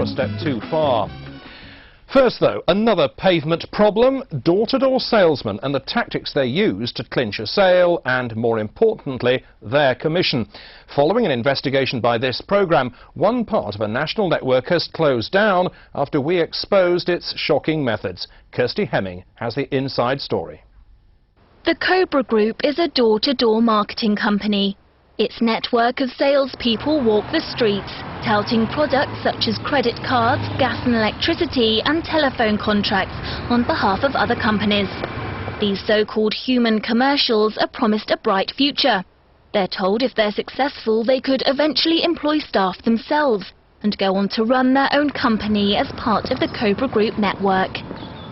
a step too far. First, though, another pavement problem, door-to-door salesmen and the tactics they use to clinch a sale and, more importantly, their commission. Following an investigation by this programme, one part of a national network has closed down after we exposed its shocking methods. Kirsty Hemming has the inside story. The Cobra Group is a door-to-door marketing company. Its network of salespeople walk the streets, touting products such as credit cards, gas and electricity and telephone contracts on behalf of other companies. These so-called human commercials are promised a bright future. They're told if they're successful, they could eventually employ staff themselves and go on to run their own company as part of the Cobra Group network.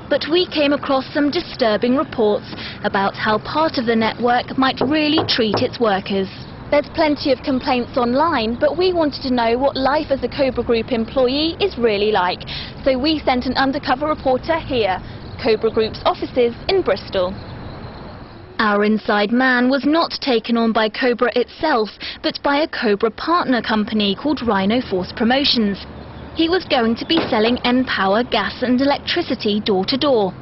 But we came across some disturbing reports about how part of the network might really treat its workers. There's plenty of complaints online, but we wanted to know what life as a Cobra Group employee is really like. So we sent an undercover reporter here, Cobra Group's offices in Bristol. Our inside man was not taken on by Cobra itself, but by a Cobra partner company called Rhino Force Promotions. He was going to be selling N-Power gas and electricity door to door.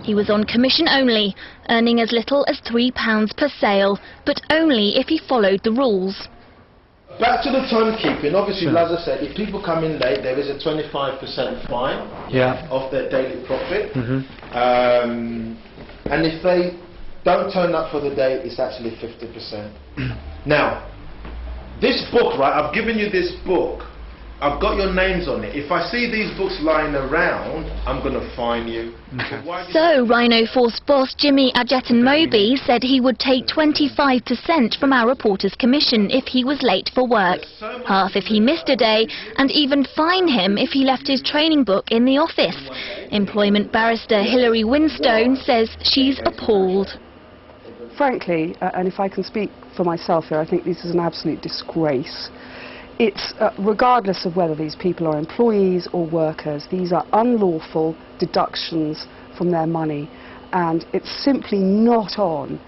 He was on commission only, earning as little as £3 per sale, but only if he followed the rules. Back to the timekeeping, obviously, as I said, if people come in late, there is a 25% fine of their daily profit. And if they don't turn up for the day, it's actually 50%. Now, this book, right, I've given you this book. I've got your names on it. If I see these books lying around, I'm going to fine you. So, Rhino Force boss Jimmy Adjeton-Moby said he would take 25% from our reporter's commission if he was late for work, half if he missed a day, and even fine him if he left his training book in the office. Employment barrister Hilary Winstone says she's appalled. Frankly, and if I can speak for myself here, I think this is an absolute disgrace. It's, regardless of whether these people are employees or workers, these are unlawful deductions from their money, and it's simply not on.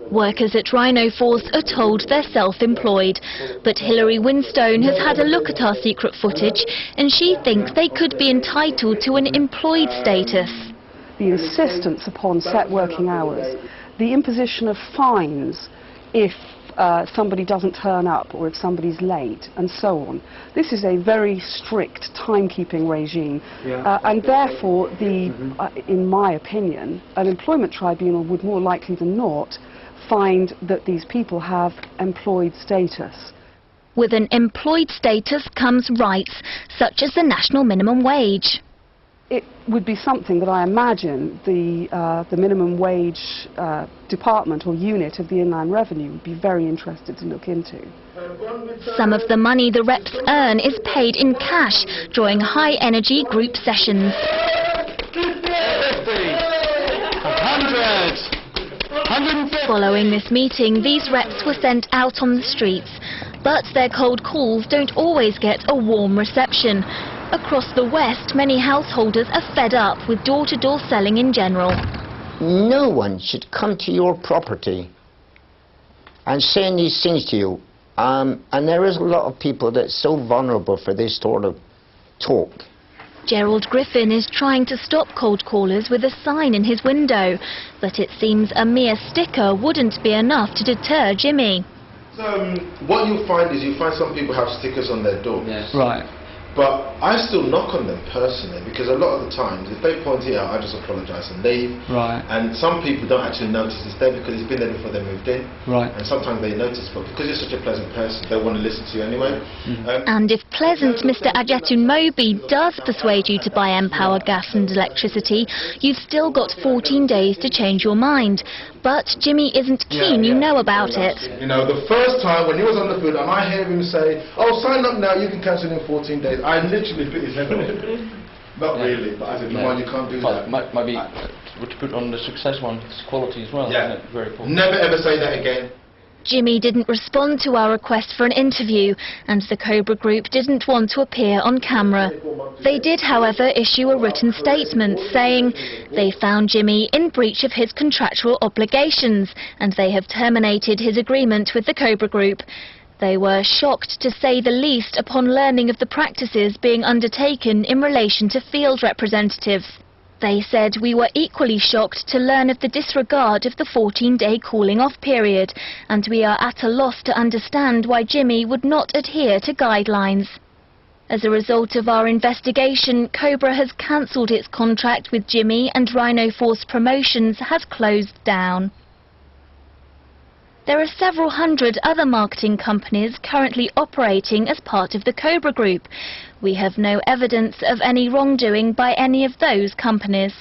Workers at Rhino Force are told they're self-employed, but Hilary Winstone has had a look at our secret footage, and she thinks they could be entitled to an employed status. The insistence upon set working hours, the imposition of fines if somebody doesn't turn up or if somebody's late, and so on. This is a very strict timekeeping regime, and therefore, in my opinion, an employment tribunal would more likely than not find that these people have employed status. With an employed status comes rights, such as the national minimum wage. It would be something that I imagine the minimum wage department or unit of the Inland Revenue would be very interested to look into. Some of the money the reps earn is paid in cash during high-energy group sessions. 150. Following this meeting, these reps were sent out on the streets, but their cold calls don't always get a warm reception. Across the West, many householders are fed up with door-to-door selling in general. No one should come to your property and saying these things to you. And there is a lot of people that's so vulnerable for this sort of talk. Gerald Griffin is trying to stop cold callers with a sign in his window, but it seems a mere sticker wouldn't be enough to deter Jimmy. What you'll find is some people have stickers on their doors. Yes. Right. But I still knock on them personally, because a lot of the times, if they point it out, I just apologise and leave. Right. And some people don't actually notice it's there because it's been there before they moved in. Right. And sometimes they notice, but because you're such a pleasant person, they want to listen to you anyway. And if pleasant Mr. Adjeton-Moby does persuade you to buy N-Power gas and electricity, you've still got 14 days to change your mind. But Jimmy isn't keen, you know about it. You know, the first time when he was on the food and I hear him say, "Oh, sign up now, you can cancel in 14 days. I literally bit his head off. Not really, but I said, no, you can't do that. Maybe to put on the success one, it's quality as well, isn't it? Very important. Never ever say that again. Jimmy didn't respond to our request for an interview, and the Cobra Group didn't want to appear on camera. They did, however, issue a written statement saying they found Jimmy in breach of his contractual obligations, and they have terminated his agreement with the Cobra Group. They were shocked, to say the least, upon learning of the practices being undertaken in relation to field representatives. They said, "We were equally shocked to learn of the disregard of the 14-day cooling-off period, and we are at a loss to understand why Jimmy would not adhere to guidelines." As a result of our investigation, Cobra has cancelled its contract with Jimmy, and Rhino Force Promotions has closed down. There are several hundred other marketing companies currently operating as part of the Cobra Group. We have no evidence of any wrongdoing by any of those companies.